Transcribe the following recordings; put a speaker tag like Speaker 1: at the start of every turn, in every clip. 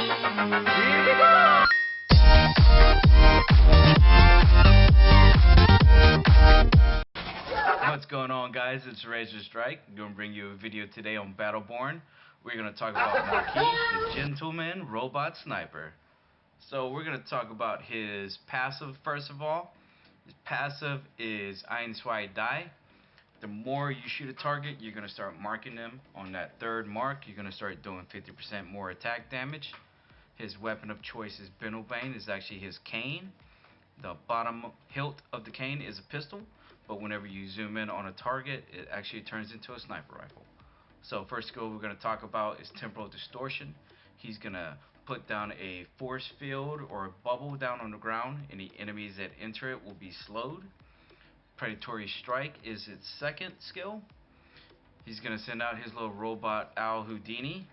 Speaker 1: What's going on, guys? It's Razor Strike. I'm going to bring you a video today on Battleborn. We're going to talk about Marquis, the Gentleman Robot Sniper. So we're going to talk about his passive first of all. His passive is Ein, Zwei, Die. The more you shoot a target, you're going to start marking them. On that third mark, you're going to start doing 50% more attack damage. His weapon of choice is Bindlebane, is actually his cane. The bottom hilt of the cane is a pistol, but whenever you zoom in on a target, it actually turns into a sniper rifle. So first skill we're going to talk about is Temporal Distortion. He's going to put down a force field or a bubble down on the ground. Any enemies that enter it will be slowed. Predatory Strike is its second skill. He's going to send out his little robot Al Houdini.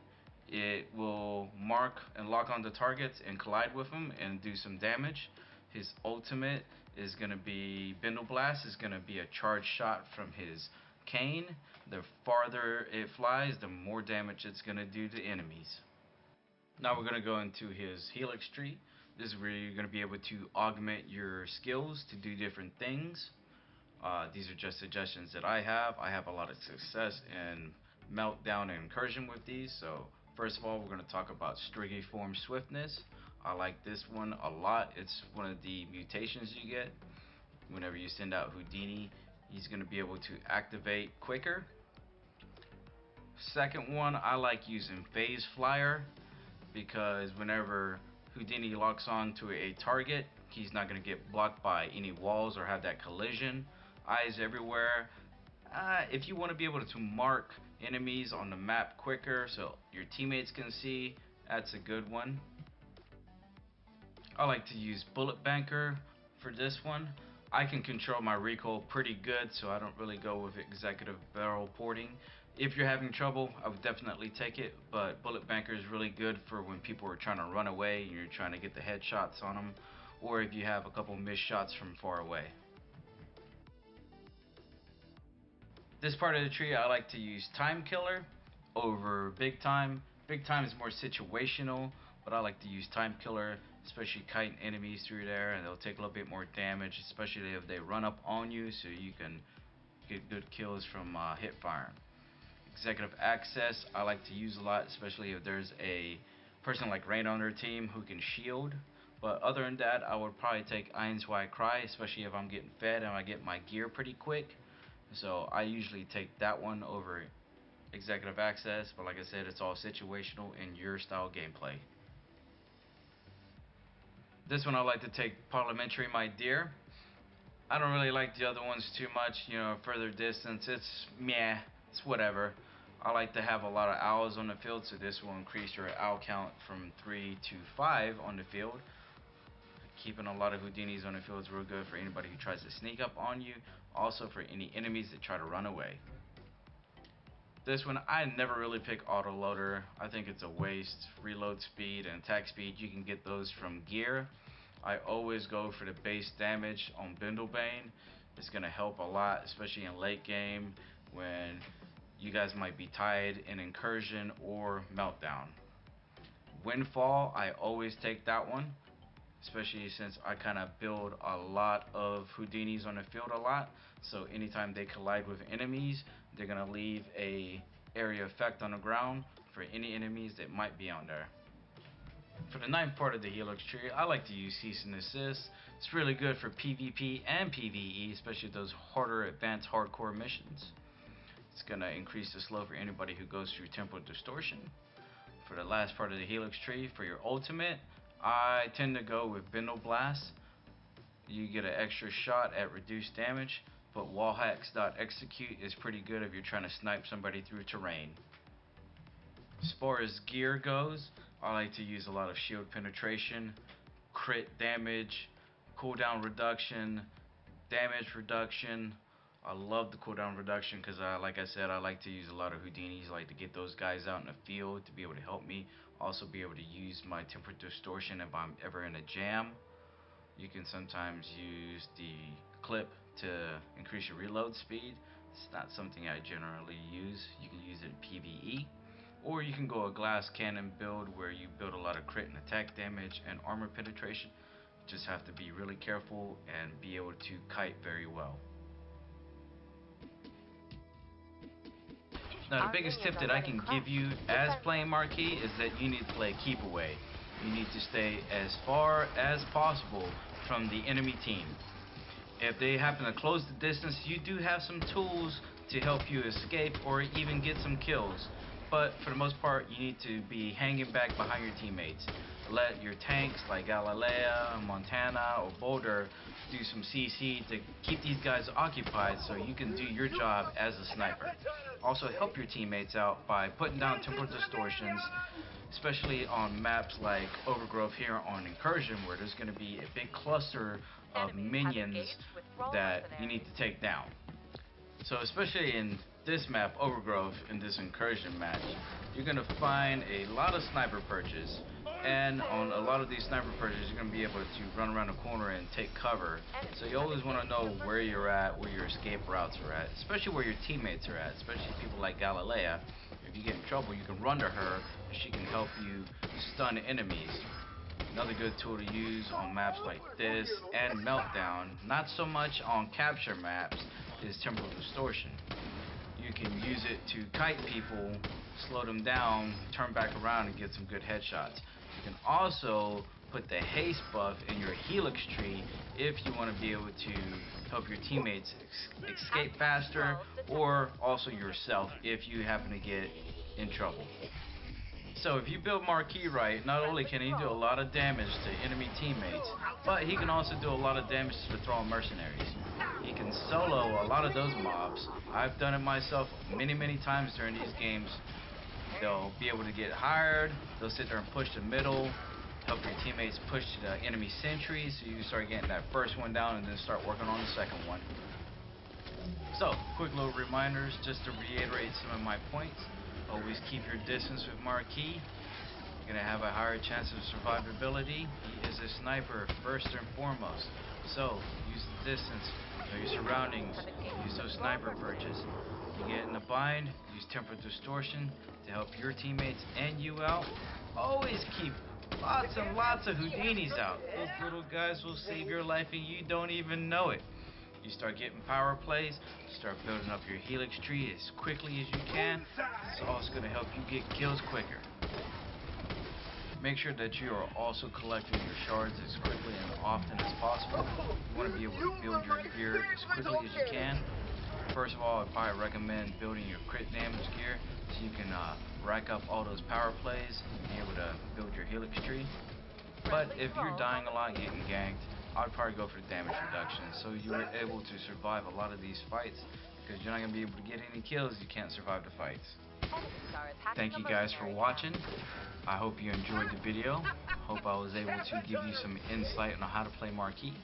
Speaker 1: It will mark and lock onto targets and collide with them and do some damage. His ultimate is going to be Bindle Blast, is going to be a charged shot from his cane. The farther it flies, the more damage it's going to do to enemies. Now we're going to go into his Helix tree. This is where you're going to be able to augment your skills to do different things. These are just suggestions that I have. I have a lot of success in Meltdown and Incursion with these. So first of all, we're going to talk about Strigiform Swiftness. I like this one a lot. It's one of the mutations you get. Whenever you send out Houdini, he's going to be able to activate quicker. Second one, I like using Phase Flyer, because whenever Houdini locks on to a target, he's not going to get blocked by any walls or have that collision. Eyes everywhere. If you want to be able to mark enemies on the map quicker so your teammates can see, that's a good one. I like to use Bullet Banker for this one. I can control my recoil pretty good, so I don't really go with executive barrel porting. If you're having trouble, I would definitely take it, but Bullet Banker is really good for when people are trying to run away and you're trying to get the headshots on them, or if you have a couple missed shots from far away. This part of the tree, I like to use Time Killer over Big Time. Big Time is more situational, but I like to use Time Killer, especially kiting enemies through there, and they'll take a little bit more damage, especially if they run up on you, so you can get good kills from hip fire. Executive Access, I like to use a lot, especially if there's a person like Rain on their team who can shield. But other than that, I would probably take Ein, Zwei, Cry, especially if I'm getting fed and I get my gear pretty quick. So I usually take that one over Executive Access, but like I said, it's all situational in your style gameplay. This one I like to take Parliamentary My Dear. I don't really like the other ones too much, further distance, it's meh, it's whatever. I like to have a lot of owls on the field, so this will increase your owl count from 3 to 5 on the field. Keeping a lot of Houdinis on the field is real good for anybody who tries to sneak up on you, also for any enemies that try to run away. This one, I never really pick autoloader. I think it's a waste. Reload speed and attack speed, you can get those from gear. I always go for the base damage on Bindlebane. It's going to help a lot, especially in late game when you guys might be tied in Incursion or Meltdown. Windfall, I always take that one, especially since I kind of build a lot of Houdinis on the field a lot. So anytime they collide with enemies, they're going to leave a area effect on the ground for any enemies that might be on there. For the ninth part of the Helix tree, I like to use Cease and Desist. It's really good for PvP and PvE, especially those harder advanced hardcore missions. It's going to increase the slow for anybody who goes through Temporal Distortion. For the last part of the Helix tree, for your ultimate, I tend to go with Bindle Blast. You get an extra shot at reduced damage, but Wallhacks.execute is pretty good if you're trying to snipe somebody through terrain. As far as gear goes, I like to use a lot of shield penetration, crit damage, cooldown reduction, damage reduction. I love the cooldown reduction because, like I said, I like to use a lot of Houdinis. I like to get those guys out in the field to be able to help me. Also be able to use my Temporal Distortion if I'm ever in a jam. You can sometimes use the clip to increase your reload speed. It's not something I generally use. You can use it in PvE. Or you can go a glass cannon build where you build a lot of crit and attack damage and armor penetration. You just have to be really careful and be able to kite very well. Now the biggest tip that I can give you as playing Marquis is that you need to play keep away. You need to stay as far as possible from the enemy team. If they happen to close the distance, you do have some tools to help you escape or even get some kills. But for the most part, you need to be hanging back behind your teammates. Let your tanks like Galilea, Montana, or Boulder do some CC to keep these guys occupied so you can do your job as a sniper. Also help your teammates out by putting down temporal distortions, especially on maps like Overgrowth here on Incursion, where there's going to be a big cluster of minions that you need to take down. So especially in this map, Overgrowth, in this Incursion match, you're going to find a lot of sniper perches, and on a lot of these sniper perches you're going to be able to run around the corner and take cover. So you always want to know where you're at, where your escape routes are at, especially where your teammates are at, especially people like Galilea. If you get in trouble, you can run to her and she can help you stun enemies. Another good tool to use on maps like this and Meltdown, not so much on capture maps, is temporal distortion. You can use it to kite people, slow them down, turn back around and get some good headshots. You can also put the haste buff in your helix tree if you want to be able to help your teammates escape faster, or also yourself if you happen to get in trouble. So if you build Marquis right, not only can he do a lot of damage to enemy teammates, but he can also do a lot of damage to the Thrall mercenaries. He can solo a lot of those mobs. I've done it myself many times during these games. They'll be able to get hired, they'll sit there and push the middle, help your teammates push the enemy sentries so you can start getting that first one down and then start working on the second one. So, quick little reminders just to reiterate some of my points. Always keep your distance with Marquis. You're going to have a higher chance of survivability. He is a sniper first and foremost. So, use the distance, know your surroundings, use those sniper perches. You get in a bind, use temporal distortion to help your teammates and you out. Always keep lots and lots of Houdinis out. Those little guys will save your life and you don't even know it. You start getting power plays, start building up your helix tree as quickly as you can. It's also going to help you get kills quicker. Make sure that you are also collecting your shards as quickly and often as possible. You want to be able to build your gear as quickly as you can. First of all, I'd probably recommend building your crit damage gear so you can rack up all those power plays and be able to build your helix tree. But if you're dying a lot, getting ganked, I'd probably go for damage reduction so you're able to survive a lot of these fights, because you're not going to be able to get any kills, you can't survive the fights. Thank you guys for watching. I hope you enjoyed the video. Hope I was able to give you some insight on how to play Marquis.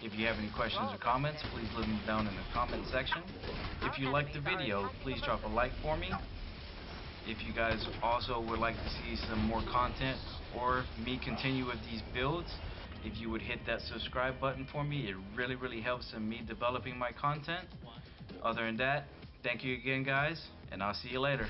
Speaker 1: If you have any questions or comments, please leave them down in the comment section. If you liked the video, please drop a like for me. If you guys also would like to see some more content or me continue with these builds, if you would hit that subscribe button for me, it really helps in me developing my content. Other than that, thank you again guys, and I'll see you later.